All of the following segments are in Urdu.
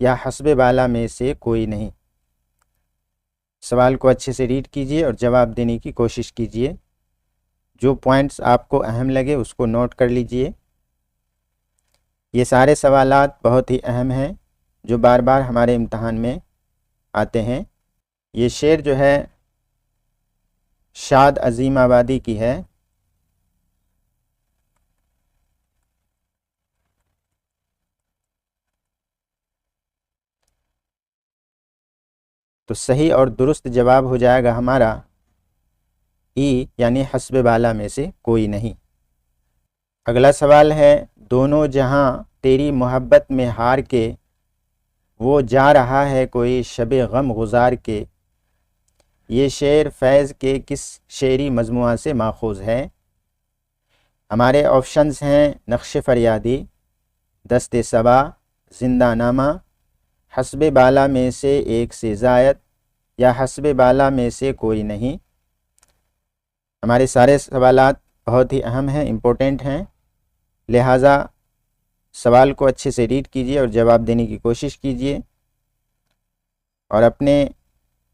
یا حسب بالا میں سے کوئی نہیں۔ سوال کو اچھے سے ریڈ کیجئے اور جواب دینے کی کوشش کیجئے۔ جو پوائنٹس آپ کو اہم لگے اس کو نوٹ کر لیجئے۔ یہ سارے سوالات بہت ہی اہم ہیں جو بار بار ہمارے امتحان میں آتے ہیں۔ یہ شعر جو ہے شاد عظیم آبادی کی ہے۔ تو صحیح اور درست جواب ہو جائے گا ہمارا ای یعنی حسب بالا میں سے کوئی نہیں۔ اگلا سوال ہے، دونوں جہاں تیری محبت میں ہار کے، وہ جا رہا ہے کوئی شب غم گزار کے۔ یہ شعر فیض کے کس شعری مجموعہ سے ماخوذ ہے؟ ہمارے آپشنز ہیں نقش فریادی، دست صبا، زندہ نامہ، حسب بالا میں سے ایک سے زائد یا حسب بالا میں سے کوئی نہیں۔ ہمارے سارے سوالات بہت ہی اہم ہیں، امپورٹنٹ ہیں، لہٰذا سوال کو اچھے سے ریڈ کیجئے اور جواب دینے کی کوشش کیجئے اور اپنے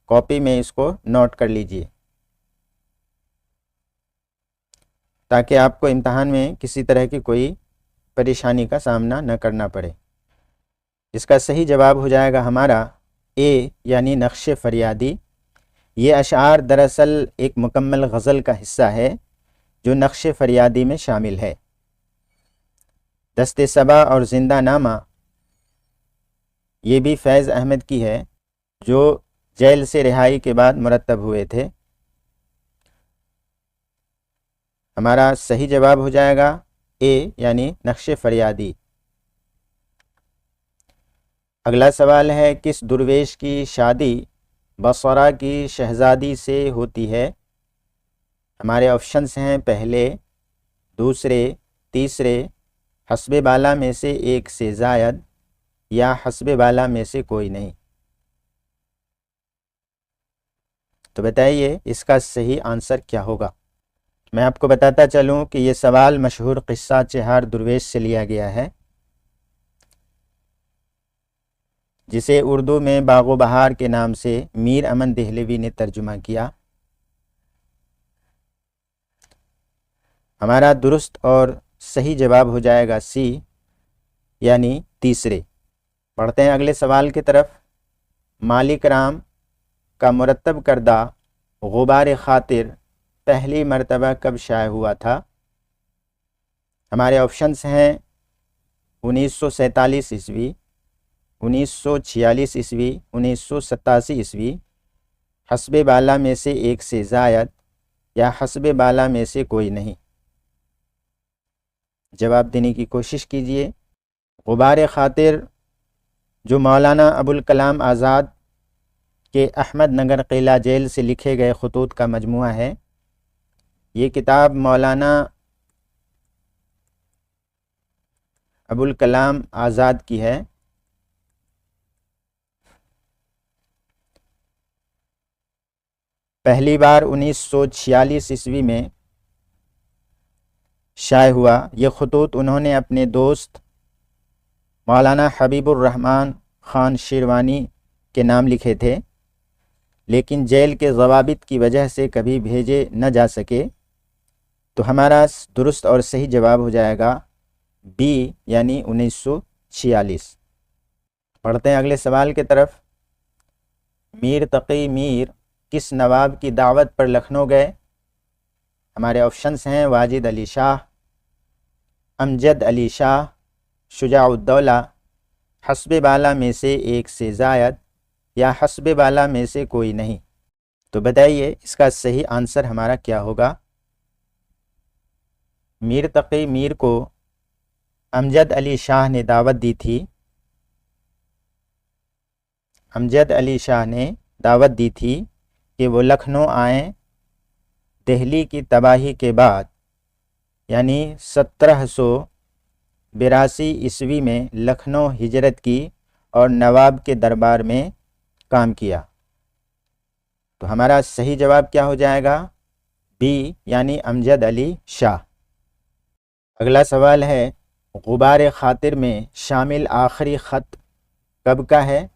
کاپی میں اس کو نوٹ کر لیجئے تاکہ آپ کو امتحان میں کسی طرح کی کوئی پریشانی کا سامنا نہ کرنا پڑے۔ اس کا صحیح جواب ہو جائے گا ہمارا اے یعنی نقش فریادی۔ یہ اشعار دراصل ایک مکمل غزل کا حصہ ہے جو نقش فریادی میں شامل ہے۔ دست صبا اور زندہ نامہ یہ بھی فیض احمد کی ہے جو جیل سے رہائی کے بعد مرتب ہوئے تھے۔ ہمارا صحیح جواب ہو جائے گا اے یعنی نقش فریادی۔ اگلا سوال ہے، کس درویش کی شادی بصرہ کی شہزادی سے ہوتی ہے؟ ہمارے آپشنز ہیں پہلے، دوسرے، تیسرے، حسب بالا میں سے ایک سے زائد یا حسب بالا میں سے کوئی نہیں۔ تو بتائیے اس کا صحیح آنسر کیا ہوگا؟ میں آپ کو بتاتا چلوں کہ یہ سوال مشہور قصہ چہار درویش سے لیا گیا ہے، جسے اردو میں باغ و بہار کے نام سے میر امن دہلوی نے ترجمہ کیا۔ ہمارا درست اور صحیح جواب ہو جائے گا سی یعنی تیسرے۔ پڑھتے ہیں اگلے سوال کی طرف۔ مالک رام کا مرتب کردہ غبار خاطر پہلی مرتبہ کب شائع ہوا تھا؟ ہمارے آپشنز ہیں 1947 عیسوی، 1946 عیسوی، 1987 عیسوی، حسب بالا میں سے ایک سے زائد یا حسب بالا میں سے کوئی نہیں۔ جواب دینے کی کوشش کیجئے۔ غبار خاطر جو مولانا ابوالکلام آزاد کے احمد نگر قلعہ جیل سے لکھے گئے خطوط کا مجموعہ ہے۔ یہ کتاب مولانا ابوالکلام آزاد کی ہے۔ پہلی بار 1946 عیسوی میں شائع ہوا۔ یہ خطوط انہوں نے اپنے دوست مولانا حبیب الرحمن خان شیروانی کے نام لکھے تھے، لیکن جیل کے ضوابط کی وجہ سے کبھی بھیجے نہ جا سکے۔ تو ہمارا درست اور صحیح جواب ہو جائے گا بی یعنی 1946۔ پڑھتے ہیں اگلے سوال کی طرف۔ میر تقی میر کس نواب کی دعوت پر لکھنؤ گئے؟ ہمارے آپشنز ہیں واجد علی شاہ، امجد علی شاہ، شجاع الدولہ، حسب بالا میں سے ایک سے زائد یا حسب بالا میں سے کوئی نہیں۔ تو بتائیے اس کا صحیح آنسر ہمارا کیا ہوگا؟ میر تقی میر کو امجد علی شاہ نے دعوت دی تھی۔ امجد علی شاہ نے دعوت دی تھی کہ وہ لکھنؤ آئیں دہلی کی تباہی کے بعد، یعنی 1782 عیسوی میں لکھنؤ ہجرت کی اور نواب کے دربار میں کام کیا۔ تو ہمارا صحیح جواب کیا ہو جائے گا؟ بی یعنی امجد علی شاہ۔ اگلا سوال ہے، غبار خاطر میں شامل آخری خط کب کا ہے؟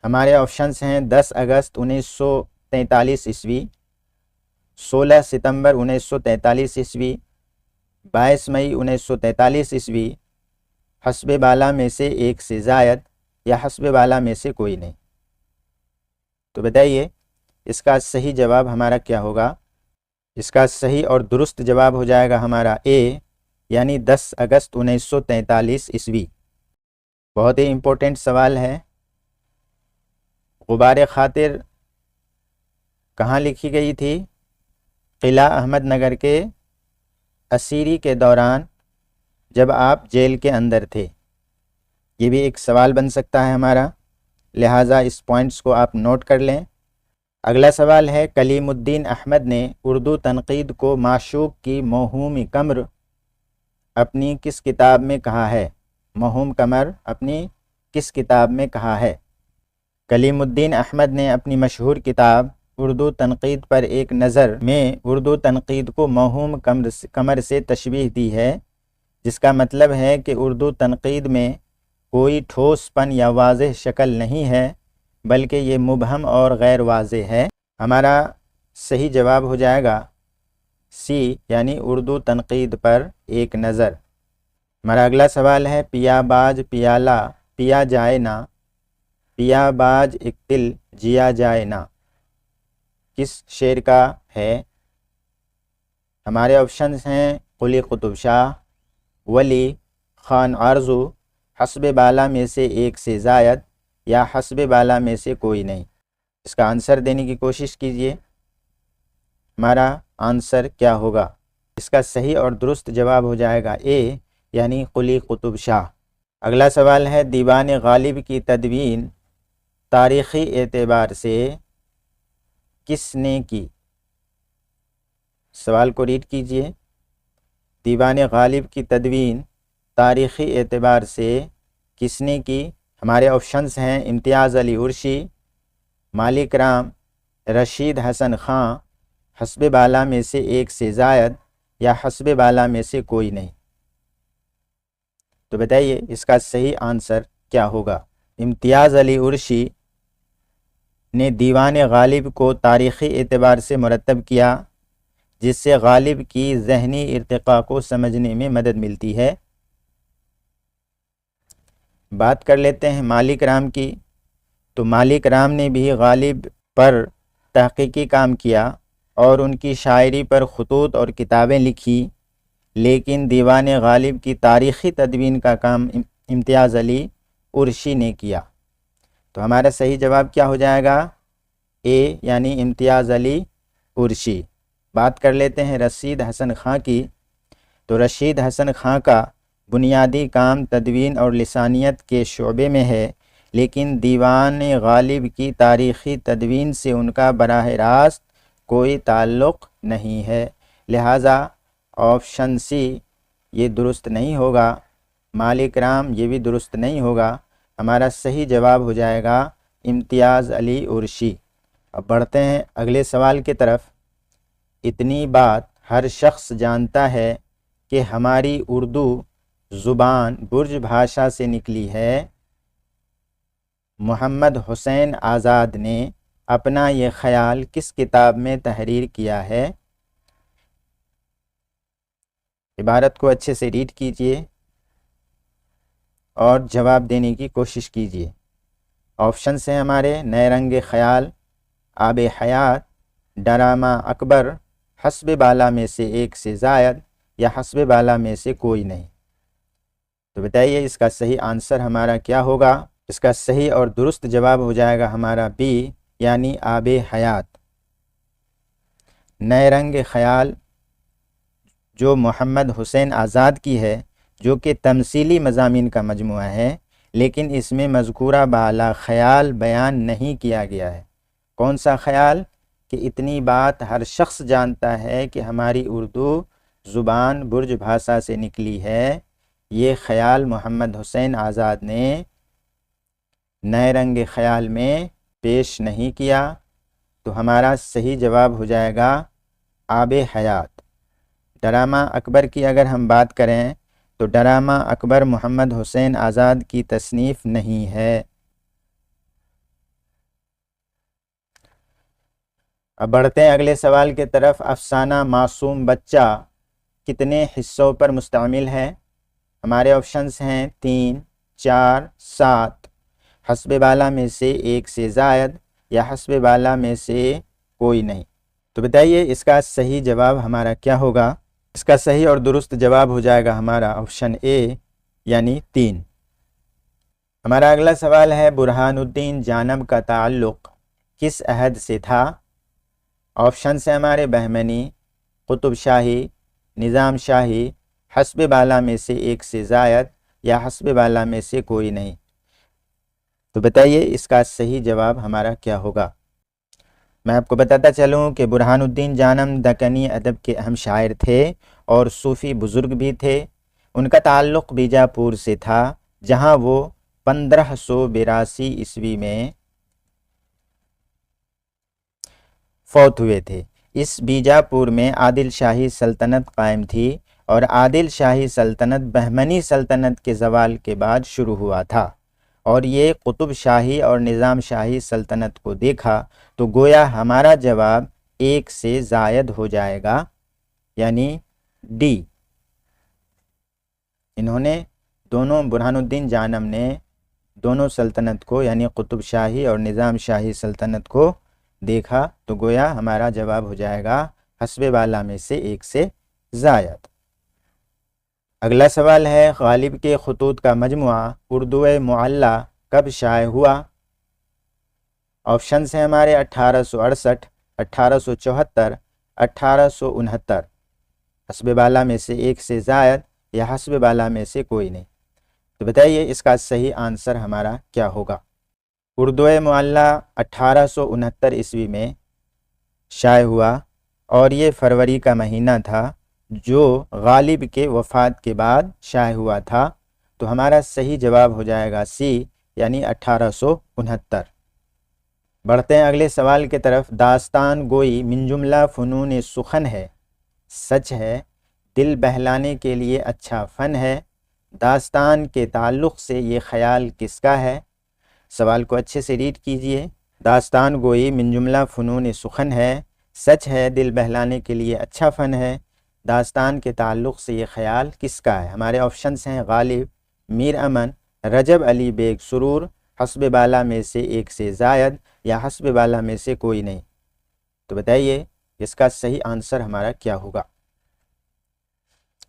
ہمارے آپشنس ہیں 10 اگست 1943 عیسوی، 16 ستمبر 1943 عیسوی، 22 مئی 1943 عیسوی، حسب بالا میں سے ایک سے زائد یا حسب بالا میں سے کوئی نہیں۔ تو بتائیے اس کا صحیح جواب ہمارا کیا ہوگا؟ اس کا صحیح اور درست جواب ہو جائے گا ہمارا اے، یعنی 10 اگست 1943 عیسوی۔ بہت ہی امپورٹنٹ سوال ہے۔ غبار خاطر کہاں لکھی گئی تھی؟ قلعہ احمد نگر کے اسیری کے دوران، جب آپ جیل کے اندر تھے۔ یہ بھی ایک سوال بن سکتا ہے ہمارا، لہٰذا اس پوائنٹس کو آپ نوٹ کر لیں۔ اگلا سوال ہے، کلیم الدین احمد نے اردو تنقید کو معشوق کی موہوم قمر اپنی کس کتاب میں کہا ہے؟ موہوم قمر اپنی کس کتاب میں کہا ہے؟ کلیم الدین احمد نے اپنی مشہور کتاب اردو تنقید پر ایک نظر میں اردو تنقید کو موہوم قمر سے تشبیہ دی ہے، جس کا مطلب ہے کہ اردو تنقید میں کوئی ٹھوس پن یا واضح شکل نہیں ہے، بلکہ یہ مبہم اور غیر واضح ہے۔ ہمارا صحیح جواب ہو جائے گا سی، یعنی اردو تنقید پر ایک نظر۔ ہمارا اگلا سوال ہے، پیا باج پیالہ پیا جائے نا، پیا باج ایک دل جیا جائے نا، کس شعر کا ہے؟ ہمارے آپشنز ہیں قلی قطب شاہ، ولی، خان آرزو، حسب بالا میں سے ایک سے زائد یا حسب بالا میں سے کوئی نہیں۔ اس کا آنسر دینے کی کوشش کیجئے۔ ہمارا آنسر کیا ہوگا؟ اس کا صحیح اور درست جواب ہو جائے گا اے، یعنی قلی قطب شاہ۔ اگلا سوال ہے، دیوان غالب کی تدوین تاریخی اعتبار سے کس نے کی؟ سوال کو ریڈ کیجئے۔ دیوان غالب کی تدوین تاریخی اعتبار سے کس نے کی؟ ہمارے آپشنز ہیں امتیاز علی عرشی، مالک رام، رشید حسن خان، حسب بالا میں سے ایک سے زائد یا حسب بالا میں سے کوئی نہیں۔ تو بتائیے اس کا صحیح آنسر کیا ہوگا؟ امتیاز علی عرشی نے دیوان غالب کو تاریخی اعتبار سے مرتب کیا، جس سے غالب کی ذہنی ارتقاء کو سمجھنے میں مدد ملتی ہے۔ بات کر لیتے ہیں مالک رام کی۔ تو مالک رام نے بھی غالب پر تحقیقی کام کیا اور ان کی شاعری پر خطوط اور کتابیں لکھی، لیکن دیوان غالب کی تاریخی تدوین کا کام امتیاز علی عرشی نے کیا۔ تو ہمارا صحیح جواب کیا ہو جائے گا؟ اے، یعنی امتیاز علی عرشی۔ بات کر لیتے ہیں رشید حسن خان کی۔ تو رشید حسن خان کا بنیادی کام تدوین اور لسانیت کے شعبے میں ہے، لیکن دیوان غالب کی تاریخی تدوین سے ان کا براہ راست کوئی تعلق نہیں ہے، لہٰذا آپشن سی یہ درست نہیں ہوگا۔ مالک رام یہ بھی درست نہیں ہوگا۔ ہمارا صحیح جواب ہو جائے گا امتیاز علی عرشی۔ اب بڑھتے ہیں اگلے سوال کی طرف۔ اتنی بات ہر شخص جانتا ہے کہ ہماری اردو زبان برج بھاشا سے نکلی ہے، محمد حسین آزاد نے اپنا یہ خیال کس کتاب میں تحریر کیا ہے؟ عبارت کو اچھے سے ریڈ کیجئے اور جواب دینے کی کوشش کیجئے۔ آپشنز ہیں ہمارے نئے رنگ خیال، آب حیات، ڈرامہ اکبر، حسب بالا میں سے ایک سے زائد یا حسب بالا میں سے کوئی نہیں۔ تو بتائیے اس کا صحیح آنسر ہمارا کیا ہوگا؟ اس کا صحیح اور درست جواب ہو جائے گا ہمارا بی، یعنی آب حیات۔ نئے رنگ خیال جو محمد حسین آزاد کی ہے، جو کہ تمثیلی مضامین کا مجموعہ ہے، لیکن اس میں مذکورہ بالا خیال بیان نہیں کیا گیا ہے۔ کون سا خیال؟ کہ اتنی بات ہر شخص جانتا ہے کہ ہماری اردو زبان برج بھاشا سے نکلی ہے، یہ خیال محمد حسین آزاد نے نئے رنگ خیال میں پیش نہیں کیا۔ تو ہمارا صحیح جواب ہو جائے گا آب حیات۔ ڈرامہ اکبر کی اگر ہم بات کریں تو ڈرامہ اکبر محمد حسین آزاد کی تصنیف نہیں ہے۔ اب بڑھتے ہیں اگلے سوال کی طرف۔ افسانہ معصوم بچہ کتنے حصوں پر مشتمل ہے؟ ہمارے آپشنس ہیں 3، 4، 7۔ حسب بالا میں سے ایک سے زائد یا حسب بالا میں سے کوئی نہیں۔ تو بتائیے اس کا صحیح جواب ہمارا کیا ہوگا؟ اس کا صحیح اور درست جواب ہو جائے گا ہمارا آپشن اے یعنی 3۔ ہمارا اگلا سوال ہے برہان الدین جانب کا تعلق کس عہد سے تھا؟ آپشنس ہیں ہمارے بہمنی، قطب شاہی، نظام شاہی، حسب بالا میں سے ایک سے زائد یا حسب بالا میں سے کوئی نہیں۔ تو بتائیے اس کا صحیح جواب ہمارا کیا ہوگا؟ میں آپ کو بتاتا چلوں کہ برہان الدین جانم دکنی ادب کے اہم شاعر تھے اور صوفی بزرگ بھی تھے۔ ان کا تعلق بیجاپور سے تھا، جہاں وہ 1582 عیسوی میں فوت ہوئے تھے۔ اس بیجاپور میں عادل شاہی سلطنت قائم تھی اور عادل شاہی سلطنت بہمنی سلطنت کے زوال کے بعد شروع ہوا تھا، اور یہ قطب شاہی اور نظام شاہی سلطنت کو دیکھا تو گویا ہمارا جواب ایک سے زائد ہو جائے گا یعنی ڈی۔ انہوں نے دونوں برہان الدین جانم نے دونوں سلطنت کو یعنی قطب شاہی اور نظام شاہی سلطنت کو دیکھا تو گویا ہمارا جواب ہو جائے گا حسب بالا میں سے ایک سے زائد۔ اگلا سوال ہے غالب کے خطوط کا مجموعہ اردو معلی کب شائع ہوا؟ آپشنس ہیں ہمارے 1868، 1874، 1869۔ حسب بالا میں سے ایک سے زائد یا حسب بالا میں سے کوئی نہیں۔ تو بتائیے اس کا صحیح آنسر ہمارا کیا ہوگا؟ اردو معلی 1869 عیسوی میں شائع ہوا اور یہ فروری کا مہینہ تھا جو غالب کے وفات کے بعد شائع ہوا تھا۔ تو ہمارا صحیح جواب ہو جائے گا سی یعنی 1869۔ بڑھتے ہیں اگلے سوال کی طرف۔ داستان گوئی من جملہ فنون سخن ہے، سچ ہے، دل بہلانے کے لیے اچھا فن ہے، داستان کے تعلق سے یہ خیال کس کا ہے؟ سوال کو اچھے سے ریڈ کیجئے۔ داستان گوئی من جملہ فنون سخن ہے، سچ ہے، دل بہلانے کے لیے اچھا فن ہے، داستان کے تعلق سے یہ خیال کس کا ہے؟ ہمارے آپشنس ہیں غالب، میر امن، رجب علی بیگ سرور، حسب بالا میں سے ایک سے زائد یا حسب بالا میں سے کوئی نہیں۔ تو بتائیے اس کا صحیح آنسر ہمارا کیا ہوگا؟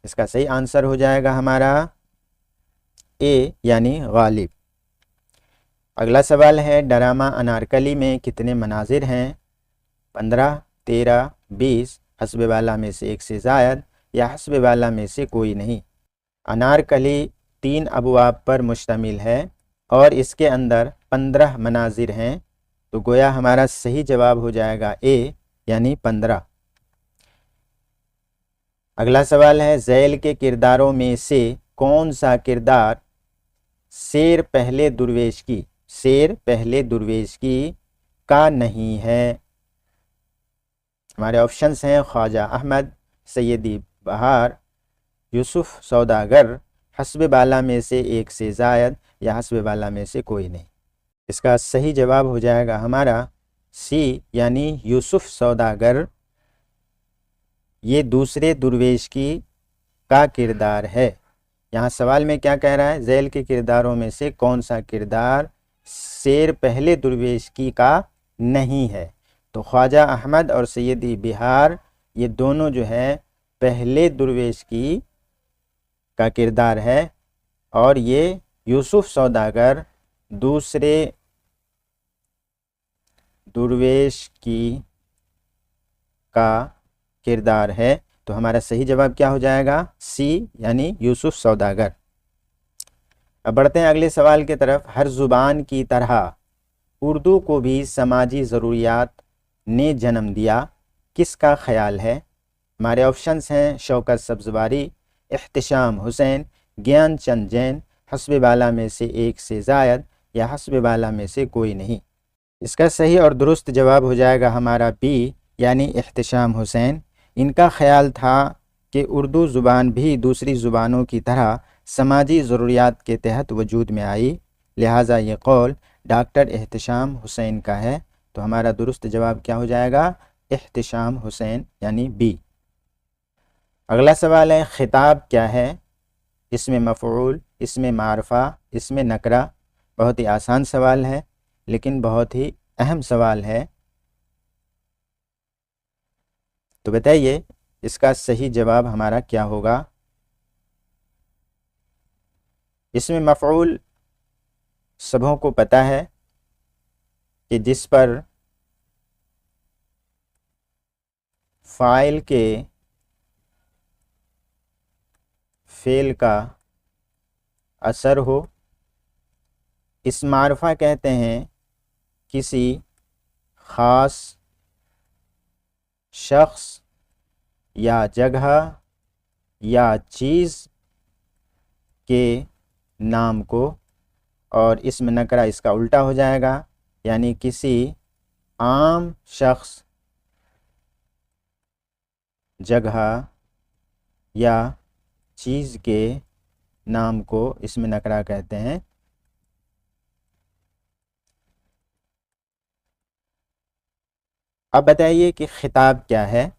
اس کا صحیح آنسر ہو جائے گا ہمارا اے یعنی غالب۔ اگلا سوال ہے ڈرامہ انارکلی میں کتنے مناظر ہیں؟ 15، 13، 20۔ حسب بالا میں سے ایک سے زائد یا حسب بالا میں سے کوئی نہیں۔ انارکلی 3 ابواب پر مشتمل ہے اور اس کے اندر 15 مناظر ہیں، تو گویا ہمارا صحیح جواب ہو جائے گا اے یعنی 15۔ اگلا سوال ہے ذیل کے کرداروں میں سے کون سا کردار سیر پہلے درویش کی کا نہیں ہے؟ ہمارے آپشنس ہیں خواجہ احمد، سیدی بہار، یوسف سوداگر، حسب بالا میں سے ایک سے زائد یا حسب بالا میں سے کوئی نہیں۔ اس کا صحیح جواب ہو جائے گا ہمارا سی یعنی یوسف سوداگر۔ یہ دوسرے درویش کی کا کردار ہے۔ یہاں سوال میں کیا کہہ رہا ہے؟ ذیل کے کرداروں میں سے کون سا کردار سیر پہلے درویش کی کا نہیں ہے؟ تو خواجہ احمد اور سیدی بہار یہ دونوں جو ہے پہلے درویش کی کا کردار ہے، اور یہ یوسف سوداگر دوسرے درویش کی کا کردار ہے۔ تو ہمارا صحیح جواب کیا ہو جائے گا؟ سی یعنی یوسف سوداگر۔ اب بڑھتے ہیں اگلے سوال کی طرف۔ ہر زبان کی طرح اردو کو بھی سماجی ضروریات نے جنم دیا، کس کا خیال ہے؟ ہمارے آپشنس ہیں شوکت سبزواری، احتشام حسین، گیان چند جین، حسب بالا میں سے ایک سے زائد یا حسب بالا میں سے کوئی نہیں۔ اس کا صحیح اور درست جواب ہو جائے گا ہمارا بی یعنی احتشام حسین۔ ان کا خیال تھا کہ اردو زبان بھی دوسری زبانوں کی طرح سماجی ضروریات کے تحت وجود میں آئی، لہٰذا یہ قول ڈاکٹر احتشام حسین کا ہے۔ تو ہمارا درست جواب کیا ہو جائے گا؟ احتشام حسین یعنی بی۔ اگلا سوال ہے خطاب کیا ہے؟ اسم مفعول، اسم معرفہ، اسم نکرہ۔ بہت ہی آسان سوال ہے لیکن بہت ہی اہم سوال ہے، تو بتائیے اس کا صحیح جواب ہمارا کیا ہوگا؟ اسم مفعول سبھوں کو پتہ ہے کہ جس پر فاعل کے فعل کا اثر ہو۔ اسم معرفہ کہتے ہیں کسی خاص شخص یا جگہ یا چیز کے نام کو، اور اسم نکرہ اس کا الٹا ہو جائے گا، یعنی کسی عام شخص، جگہ یا چیز کے نام کو اسم نکرہ کہتے ہیں۔ اب بتائیے کہ خطاب کیا ہے؟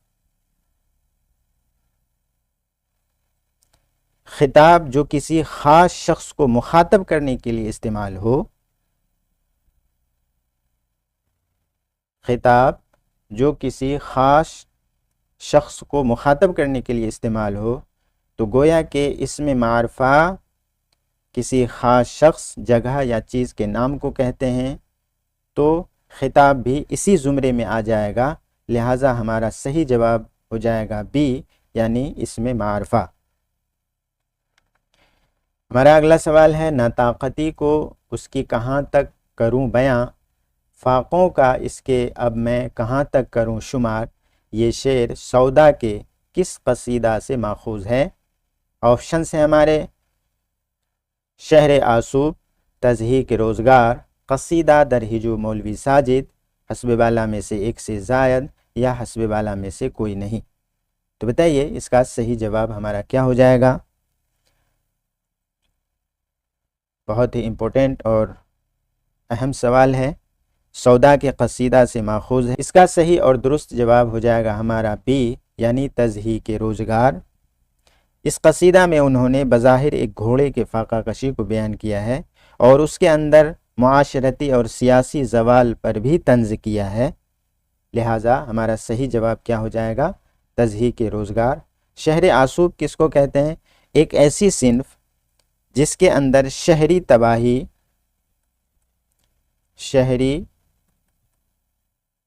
خطاب جو کسی خاص شخص کو مخاطب کرنے کے لیے استعمال ہو، خطاب جو کسی خاص شخص کو مخاطب کرنے کے لیے استعمال ہو تو گویا کہ اسم معرفہ کسی خاص شخص، جگہ یا چیز کے نام کو کہتے ہیں، تو خطاب بھی اسی زمرے میں آ جائے گا، لہٰذا ہمارا صحیح جواب ہو جائے گا بی یعنی اسم معرفہ۔ ہمارا اگلا سوال ہے ناطاقتی کو اس کی کہاں تک کروں بیاں، فاقوں کا اس کے اب میں کہاں تک کروں شمار، یہ شعر سودا کے کس قصیدہ سے ماخوذ ہے؟ آپشنز ہیں ہمارے: شہر آسوب، تضحیک روزگار، قصیدہ در ہجو مولوی ساجد، حسب بالا میں سے ایک سے زائد، یا حسب بالا میں سے کوئی نہیں۔ تو بتائیے اس کا صحیح جواب ہمارا کیا ہو جائے گا؟ بہت ہی امپورٹنٹ اور اہم سوال ہے، سودا کے قصیدہ سے ماخوذ ہے۔ اس کا صحیح اور درست جواب ہو جائے گا ہمارا بی یعنی تضحیک روزگار۔ اس قصیدہ میں انہوں نے بظاہر ایک گھوڑے کے فاقہ کشی کو بیان کیا ہے اور اس کے اندر معاشرتی اور سیاسی زوال پر بھی طنز کیا ہے، لہٰذا ہمارا صحیح جواب کیا ہو جائے گا؟ تضحیک روزگار۔ شہر آسوب کس کو کہتے ہیں؟ ایک ایسی صنف جس کے اندر شہری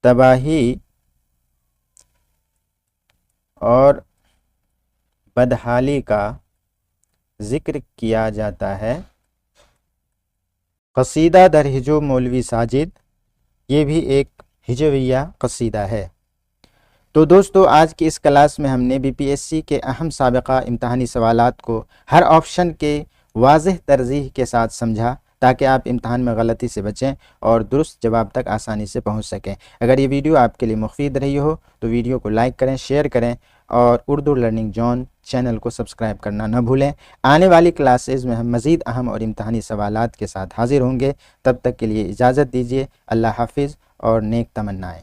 تباہی اور بدحالی کا ذکر کیا جاتا ہے۔ قصیدہ در ہجو مولوی ساجد یہ بھی ایک ہجویہ قصیدہ ہے۔ تو دوستو آج کی اس کلاس میں ہم نے بی پی ایس سی کے اہم سابقہ امتحانی سوالات کو ہر آپشن کے واضح ترجیح کے ساتھ سمجھا تاکہ آپ امتحان میں غلطی سے بچیں اور درست جواب تک آسانی سے پہنچ سکیں۔ اگر یہ ویڈیو آپ کے لیے مفید رہی ہو تو ویڈیو کو لائک کریں، شیئر کریں اور اردو لرننگ زون چینل کو سبسکرائب کرنا نہ بھولیں۔ آنے والی کلاسز میں ہم مزید اہم اور امتحانی سوالات کے ساتھ حاضر ہوں گے، تب تک کے لیے اجازت دیجیے۔ اللہ حافظ اور نیک تمنائیں۔